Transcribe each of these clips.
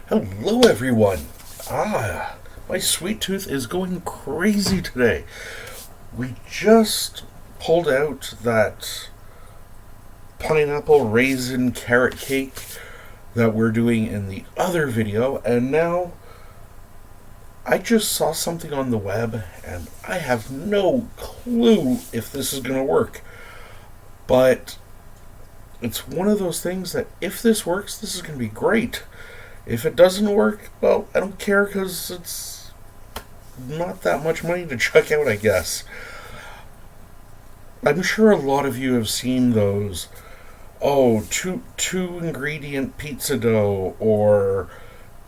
Hello, everyone. My sweet tooth is going crazy today. We just pulled out that pineapple raisin carrot cake that we're doing in the other video, and now I just saw something on the web, and I have no clue if this is going to work. But it's one of those things that if this works, this is going to be great. If it doesn't work, well, I don't care because it's not that much money to check out, I guess. I'm sure a lot of you have seen those, two ingredient pizza dough, or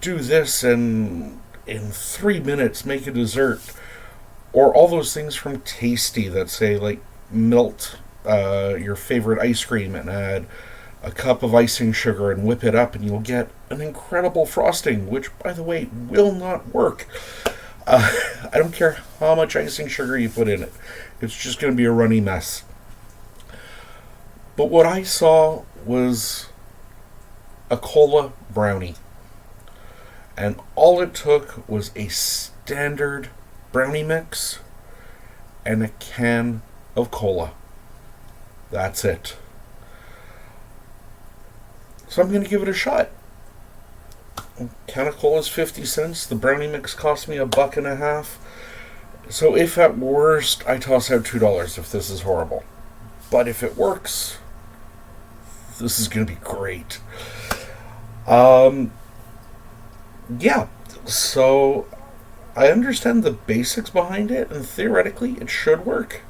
do this and in 3 minutes make a dessert, or all those things from Tasty that say, like, melt your favorite ice cream and add a cup of icing sugar and whip it up, and you'll get an incredible frosting, which, by the way, will not work. I don't care how much icing sugar you put in it. It's just going to be a runny mess. But what I saw was a cola brownie. And all it took was a standard brownie mix and a can of cola. That's it. So I'm going to give it a shot. A can of cola is 50 cents. The brownie mix cost me $1.50. So if at worst, I toss out $2 if this is horrible. But if it works, this is going to be great. Yeah. So I understand the basics behind it, and theoretically it should work.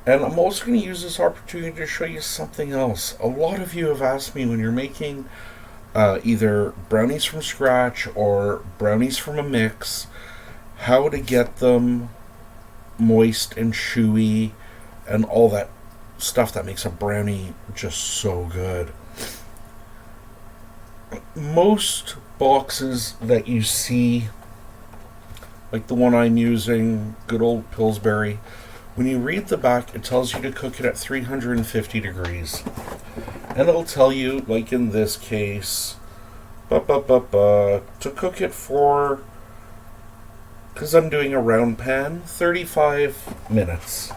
And I'm also going to use this opportunity to show you something else. A lot of you have asked me when you're making either brownies from scratch or brownies from a mix, how to get them moist and chewy and all that stuff that makes a brownie just so good. Most boxes that you see, like the one I'm using, good old Pillsbury, when you read the back, it tells you to cook it at 350 degrees. And it'll tell you, like in this case, to cook it for, because I'm doing a round pan, 35 minutes.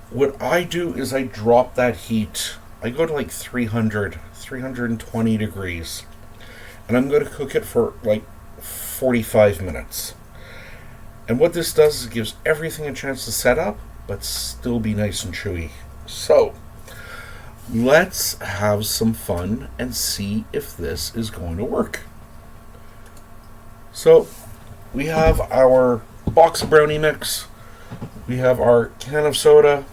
What I do is I drop that heat. I go to like 320 degrees. And I'm going to cook it for like 45 minutes. And what this does is it gives everything a chance to set up, but still be nice and chewy. So, let's have some fun and see if this is going to work. So, we have our box of brownie mix. We have our can of soda.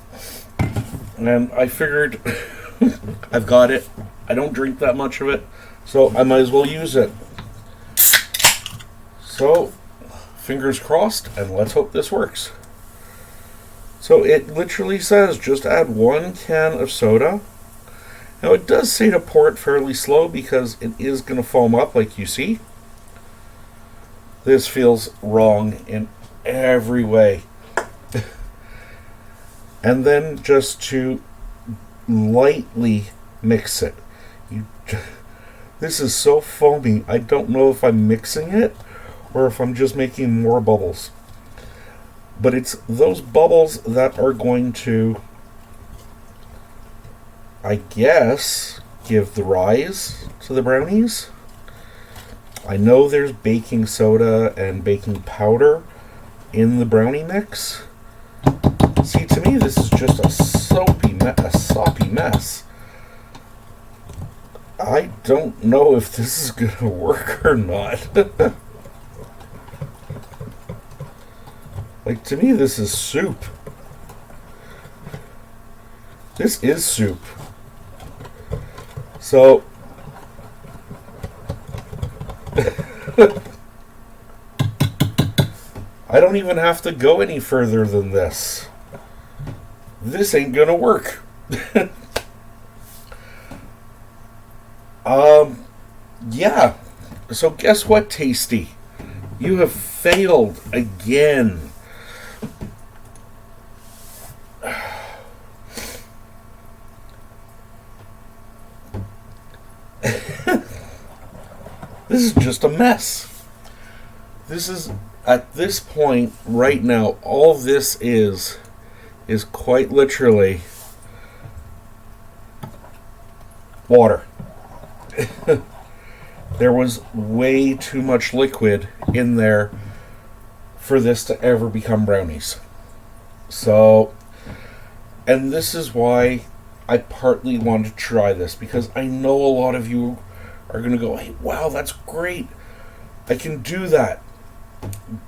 And I figured I've got it. I don't drink that much of it, so I might as well use it. So, fingers crossed, and let's hope this works. So it literally says just add 1 can of soda. Now it does say to pour it fairly slow because it is going to foam up like you see. This feels wrong in every way. And then just to lightly mix it. This is so foamy, I don't know if I'm mixing it or if I'm just making more bubbles. But it's those bubbles that are going to, I guess, give the rise to the brownies. I know there's baking soda and baking powder in the brownie mix. See, to me this is just a soppy mess. I don't know if this is going to work or not. Like, to me, this is soup. This is soup. So, I don't even have to go any further than this. This ain't gonna work. Yeah. So guess what, Tasty? You have failed again. this is just a mess. This is, at this point, right now, all this is quite literally water. There was way too much liquid in there for this to ever become brownies. So, and this is why I partly want to try this, because I know a lot of you are going to go, hey, wow, that's great. I can do that.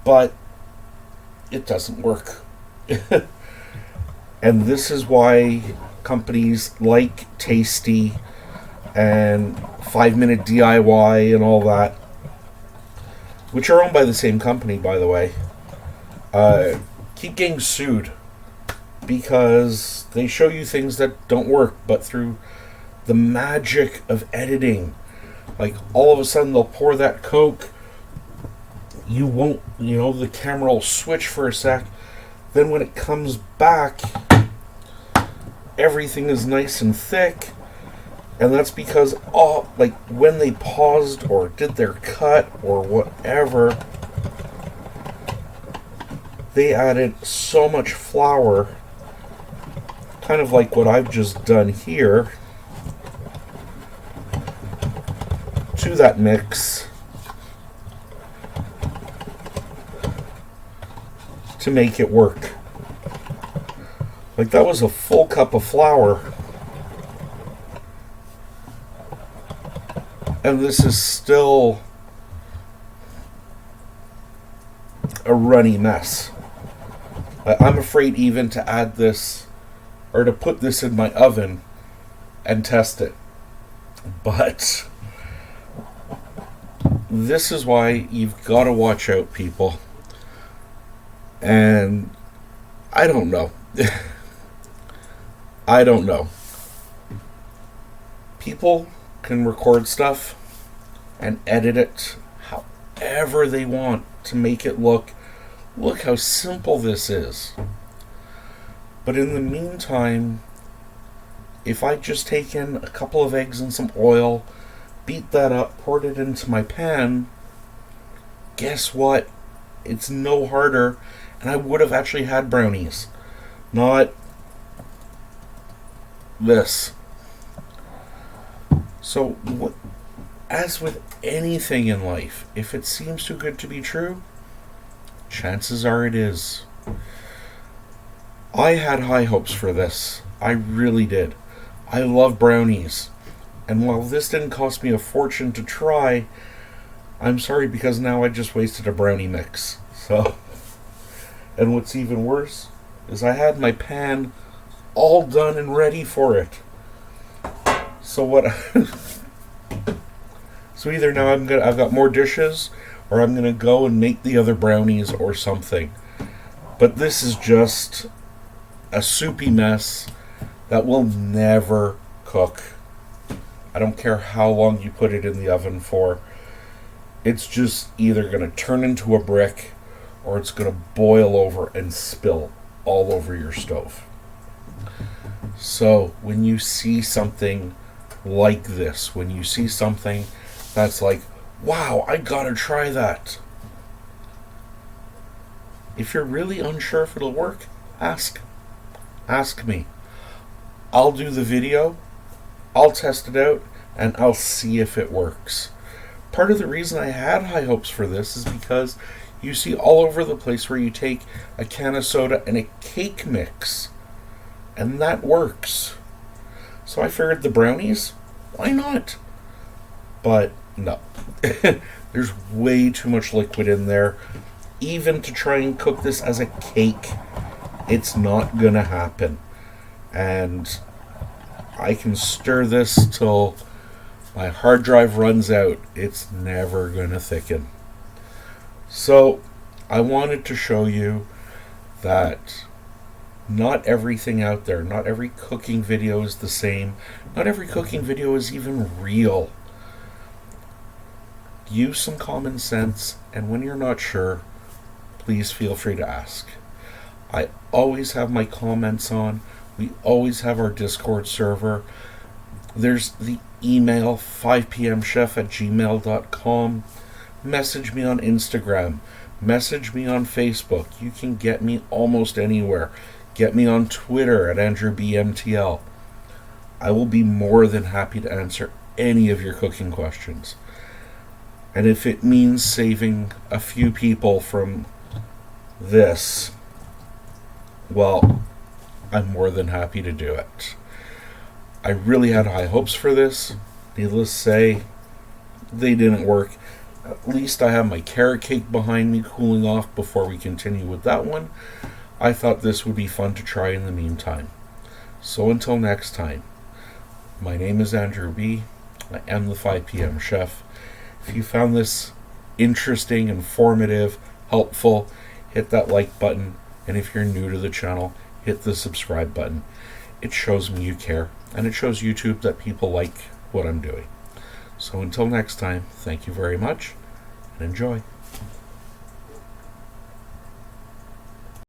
But it doesn't work. And this is why companies like Tasty and 5-Minute DIY and all that, which are owned by the same company, by the way, keep getting sued because they show you things that don't work, but through the magic of editing, like all of a sudden they'll pour that Coke, you won't, the camera will switch for a sec, then when it comes back, everything is nice and thick. And that's because, when they paused or did their cut or whatever, they added so much flour, kind of like what I've just done here, to that mix to make it work. Like, that was a full cup of flour. And this is still a runny mess. I'm afraid even to add this or to put this in my oven and test it. But this is why you've got to watch out, people. And I don't know. I don't know. People can record stuff and edit it however they want to make it look how simple this is. But in the meantime, if I just taken a couple of eggs and some oil, beat that up, poured it into my pan, guess what? It's no harder, and I would have actually had brownies, not this. So, as with anything in life, if it seems too good to be true, chances are it is. I had high hopes for this. I really did. I love brownies. And while this didn't cost me a fortune to try, I'm sorry because now I just wasted a brownie mix. So, and what's even worse is I had my pan all done and ready for it. So what? So either now I've got more dishes, or I'm gonna go and make the other brownies or something. But this is just a soupy mess that will never cook. I don't care how long you put it in the oven for. It's just either gonna turn into a brick, or it's gonna boil over and spill all over your stove. So when you see something like this, when you see something that's like, wow, I gotta try that. If you're really unsure if it'll work, ask me. I'll do the video, I'll test it out, and I'll see if it works. Part of the reason I had high hopes for this is because you see all over the place where you take a can of soda and a cake mix, and that works. So I figured the brownies, why not? But no. There's way too much liquid in there. Even to try and cook this as a cake, it's not gonna happen. And I can stir this till my hard drive runs out. It's never gonna thicken. So I wanted to show you that not everything out there, not every cooking video is the same. Not every cooking video is even real. Use some common sense, and when you're not sure, please feel free to ask. I always have my comments on. We always have our Discord server. There's the email 5pmchef@gmail.com. Message me on Instagram. Message me on Facebook. You can get me almost anywhere. Get me on Twitter at AndrewBMTL. I will be more than happy to answer any of your cooking questions. And if it means saving a few people from this, well, I'm more than happy to do it. I really had high hopes for this. Needless to say, they didn't work. At least I have my carrot cake behind me cooling off before we continue with that one. I thought this would be fun to try in the meantime. So until next time, my name is Andrew B. I am the 5pm Chef. If you found this interesting, informative, helpful, hit that like button. And if you're new to the channel, hit the subscribe button. It shows me you care, and it shows YouTube that people like what I'm doing. So until next time, thank you very much, and enjoy.